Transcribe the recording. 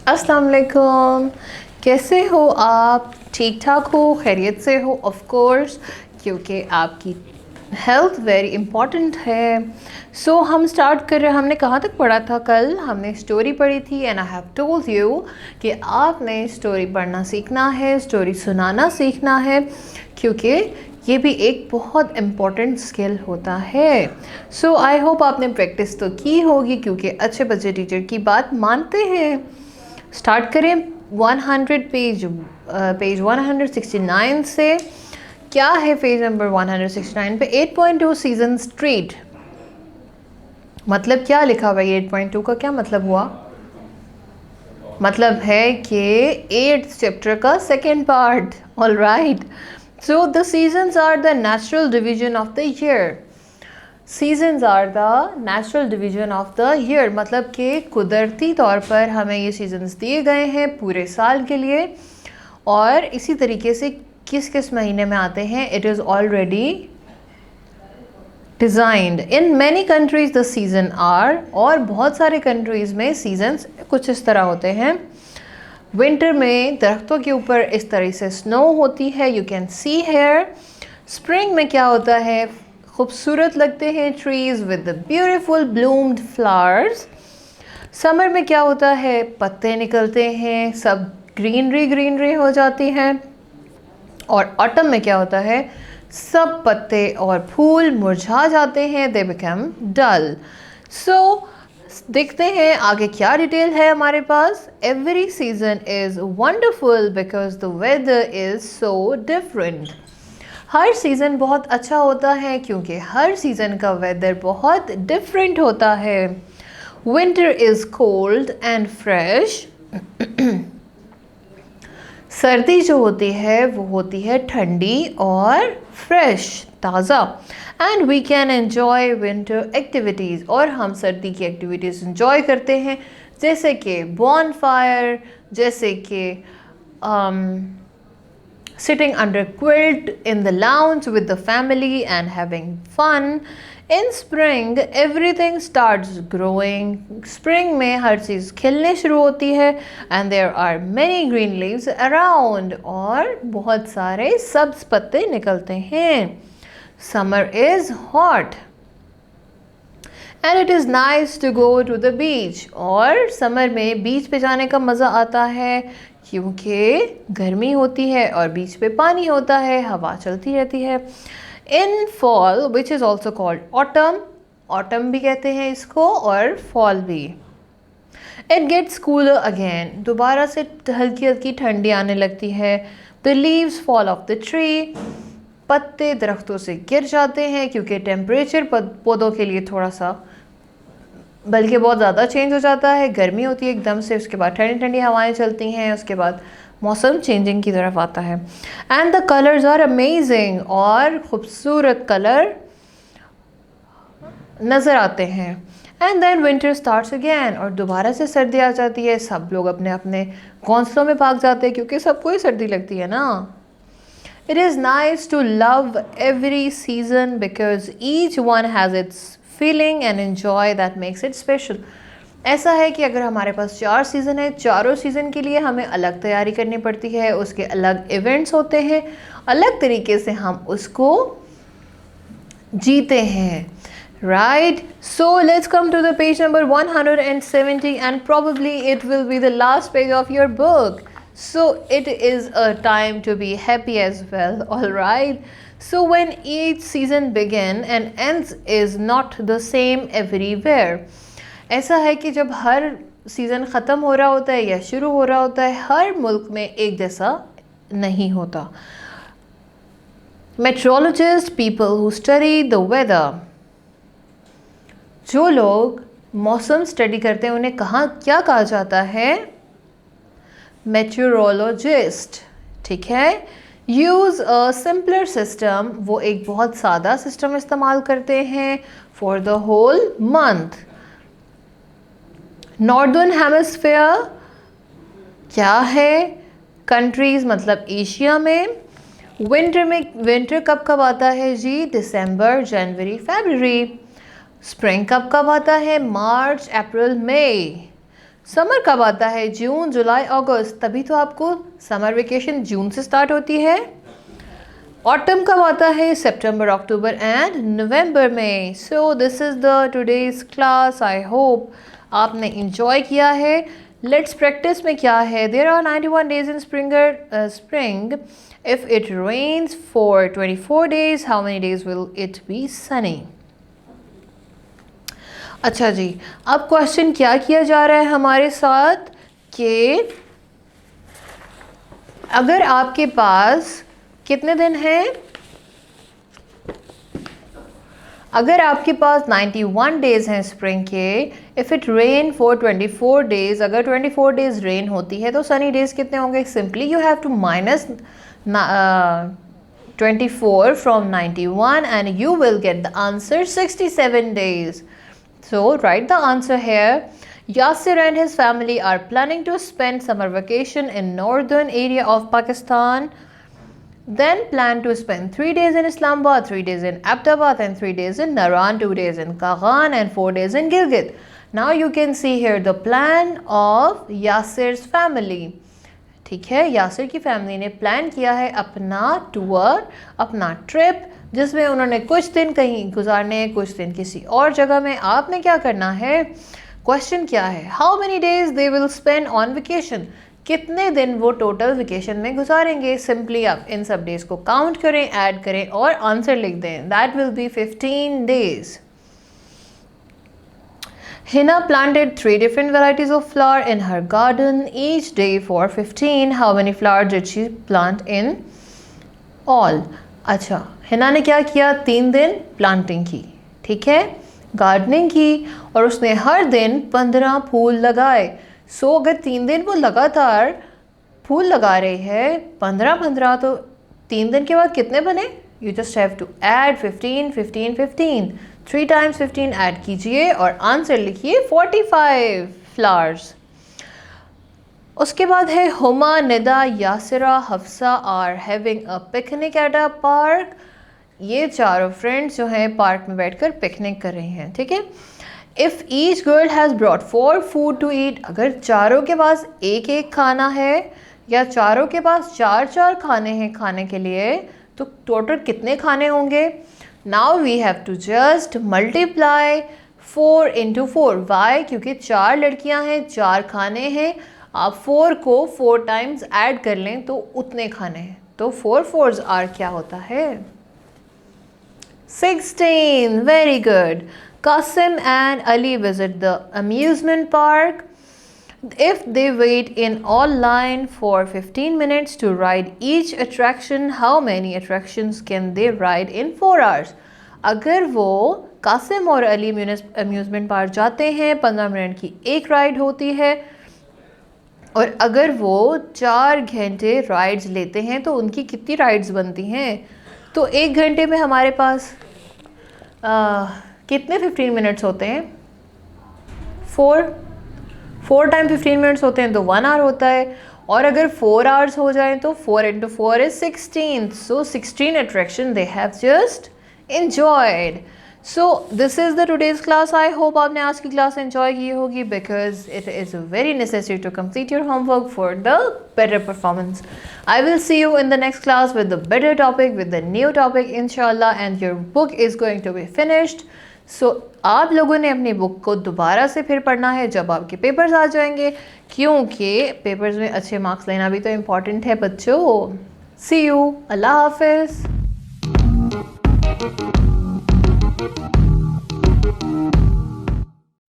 अस्सलाम वालेकुम। कैसे हो आप? ठीक ठाक हो, खैरियत से हो? ऑफ कोर्स, क्योंकि आपकी हेल्थ वेरी इम्पॉर्टेंट है। हम स्टार्ट कर रहे हैं। हमने कहाँ तक पढ़ा था? कल हमने स्टोरी पढ़ी थी and I have told you कि आपने स्टोरी पढ़ना सीखना है, स्टोरी सुनाना सीखना है, क्योंकि ये भी एक बहुत इम्पॉर्टेंट स्किल होता है। आई होप आपने प्रैक्टिस तो की होगी, क्योंकि अच्छे बच्चे टीचर की बात मानते हैं। स्टार्ट करें 100 पेज 169 से। क्या है पेज नंबर 169 पे? 8.2 सीजन स्ट्रीट। मतलब क्या लिखा हुआ है? 8.2 का क्या मतलब हुआ? मतलब है कि 8th चैप्टर का second part. All right. So the seasons are the natural division of the year. Seasons are the natural division of the year, मतलब कि कुदरती तौर पर हमें ये सीजन्स दिए गए हैं पूरे साल के लिए। और इसी तरीके से किस किस महीने में आते हैं, it is already designed in many countries the season are. और बहुत सारे कंट्रीज़ में सीजन्स कुछ इस तरह होते हैं। विंटर में दरख्तों के ऊपर इस तरह से स्नो होती है, you can see here. Spring में क्या होता है? खूबसूरत लगते हैं trees with the beautiful bloomed flowers. Summer में क्या होता है? पत्ते निकलते हैं, सब ग्रीनरी ग्रीनरी हो जाती है। और ऑटम में क्या होता है? सब पत्ते और फूल मुरझा जाते हैं, दे बिकम डल। देखते हैं आगे क्या डिटेल है हमारे पास। Every season is wonderful because the weather is so different. हर सीज़न बहुत अच्छा होता है क्योंकि हर सीज़न का वेदर बहुत डिफरेंट होता है। Winter is cold and fresh. सर्दी जो होती है वो होती है ठंडी और फ्रेश, ताज़ा। And we can enjoy winter activities, और हम सर्दी की एक्टिविटीज़ इन्जॉय करते हैं, जैसे कि बॉनफायर, जैसे कि sitting under quilt in the lounge with the family and having fun. In spring everything starts growing. Spring में हर चीज़ खिलने शुरू होती है and there are many green leaves around, और बहुत सारे सब्ज पत्ते निकलते हैं. Summer is hot and it is nice to go to the beach. और समर में बीच पे जाने का मज़ा आता है क्योंकि गर्मी होती है और बीच पे पानी होता है, हवा चलती रहती है. In fall which is also called autumn, autumn भी कहते हैं इसको और फॉल भी, इट गेट्स कूलर अगेन, दोबारा से हल्की हल्की ठंडी आने लगती है. The leaves fall of the tree, पत्ते दरख्तों से गिर जाते हैं क्योंकि टेम्परेचर पौधों के लिए थोड़ा सा बल्कि बहुत ज़्यादा चेंज हो जाता है. गर्मी होती है एकदम से, उसके बाद ठंडी ठंडी हवाएं चलती हैं, उसके बाद मौसम चेंजिंग की तरफ आता है. And the colours are amazing, और ख़ूबसूरत कलर नज़र आते हैं. And then winter starts again, और दोबारा से सर्दी आ जाती है. सब लोग अपने अपने घोंसलों में भाग जाते हैं क्योंकि सबको ही सर्दी लगती है ना. It is nice to love every season because each one has its feeling and enjoy that makes it special. ऐसा है कि अगर हमारे पास 4 सीज़न है, चारों सीज़न के लिए हमें अलग तैयारी करनी पड़ती है, उसके अलग इवेंट्स होते हैं, अलग तरीके से हम उसको जीते हैं. Right? So let's come to the page number 170 and probably it will be the last page of your book. So it is a time to be happy as well. All right. So when each season begin and ends is not the same everywhere. ऐसा है कि जब हर season ख़त्म हो रहा होता है या शुरू हो रहा होता है, हर मुल्क में एक जैसा नहीं होता. Meteorologists, people who study the weather. जो लोग मौसम स्टडी करते हैं उन्हें क्या कहा जाता है? मेट्रोलॉजिस्ट. ठीक है. यूज़ अ सिंपलर सिस्टम, वो एक बहुत सादा सिस्टम इस्तेमाल करते हैं for the whole month. Northern hemisphere क्या है? कंट्रीज़ मतलब एशिया में. विंटर कब आता है जी? दिसंबर, जनवरी, फरवरी. स्प्रिंग कब आता है? मार्च, अप्रैल, मई. समर कब आता है? जून, जुलाई, अगस्त, तभी तो आपको समर वेकेशन जून से स्टार्ट होती है। ऑटम कब आता है? सितंबर, अक्टूबर एंड नवंबर में। So this is the today's class. I hope आपने इंजॉय किया है। लेट्स प्रैक्टिस में क्या है? There are 91 days in spring. If it rains for 24 days, how many days will it be sunny? अच्छा जी, अब क्वेश्चन क्या किया जा रहा है हमारे साथ कि अगर आपके पास कितने दिन हैं? अगर आपके पास 91 डेज हैं स्प्रिंग के, if it rain for 24 days, अगर 24 डेज रेन होती है तो सनी डेज कितने होंगे? Simply you have to minus 24 from 91 and you will get the answer 67 days. So write the answer here. Yasir and his family are planning to spend summer vacation in northern area of Pakistan. Then plan to spend 3 days in Islamabad, 3 days in Abbottabad and 3 days in Naran, 2 days in Kaghan and 4 days in Gilgit. Now you can see here the plan of Yasir's family. ठीक है, यासिर की family ने plan किया है अपना tour, अपना trip, जिसमें उन्होंने कुछ दिन कहीं गुजारने, कुछ दिन किसी और जगह में। आपने क्या करना है? क्वेश्चन क्या है? How many days they will spend on vacation? कितने दिन वो टोटल वेकेशन में गुजारेंगे? सिंपली आप इन सब डेज को काउंट करें, ऐड करें और आंसर लिख दें। That will be 15 days. Hina planted 3 different varieties of flower in her garden each day for 15. How many flowers did she plant in all? अच्छा, हिना ने क्या किया? 3 दिन प्लांटिंग की, ठीक है, गार्डनिंग की, और उसने हर दिन 15 फूल लगाए। सो अगर 3 दिन वो लगातार फूल लगा रही है, 15 तो 3 दिन के बाद कितने बने? You just have to add 15 15 15, 3 times 15 add कीजिए और आंसर लिखिए 45 फ्लावर्स। उसके बाद है Huma, Nida, Yasira, Hafsa are having a picnic at a park. ये चारों फ्रेंड्स जो हैं पार्क में बैठकर पिकनिक कर रही हैं, ठीक है। If each girl has brought 4 food to eat, अगर चारों के पास एक एक खाना है या चारों के पास 4 खाने हैं खाने के लिए, तो टोटल कितने खाने होंगे? Now we have to just multiply 4 into 4। Why? क्योंकि 4 लड़कियां हैं, 4 खाने हैं, आप 4 को 4 टाइम्स ऐड कर लें तो उतने खाने हैं। तो 4 4s आर क्या होता है? 16। Very good. Qasim and Ali visit the amusement park. If they wait in all line for 15 minutes to ride each attraction, how many attractions can they ride in 4 hours? अगर वो कासिम और Ali amusement park जाते हैं, 15 minute की एक ride होती है, और अगर वो 4 घंटे राइड्स लेते हैं तो उनकी कितनी राइड्स बनती हैं? तो 1 घंटे में हमारे पास कितने 15 मिनट्स होते हैं? 4 टाइम 15 मिनट्स होते हैं तो 1 आवर होता है, और अगर 4 आवर्स हो जाएं तो 4 into 4 is 16. So 16 attraction they have just enjoyed. So this is the today's class. I hope आपने आज की क्लास enjoy की होगी, because it is very necessary to complete your homework for the better performance. I will see you in the next class with the better topic, with the new topic inshallah, and your book is going to be finished. So आप लोगों ने अपनी book को दोबारा से फिर पढ़ना है जब आपके पेपर्स आ जाएंगे, क्योंकि पेपर्स में अच्छे मार्क्स लेना भी तो इम्पॉर्टेंट है बच्चों। सी यू, अल्लाह हाफिज़।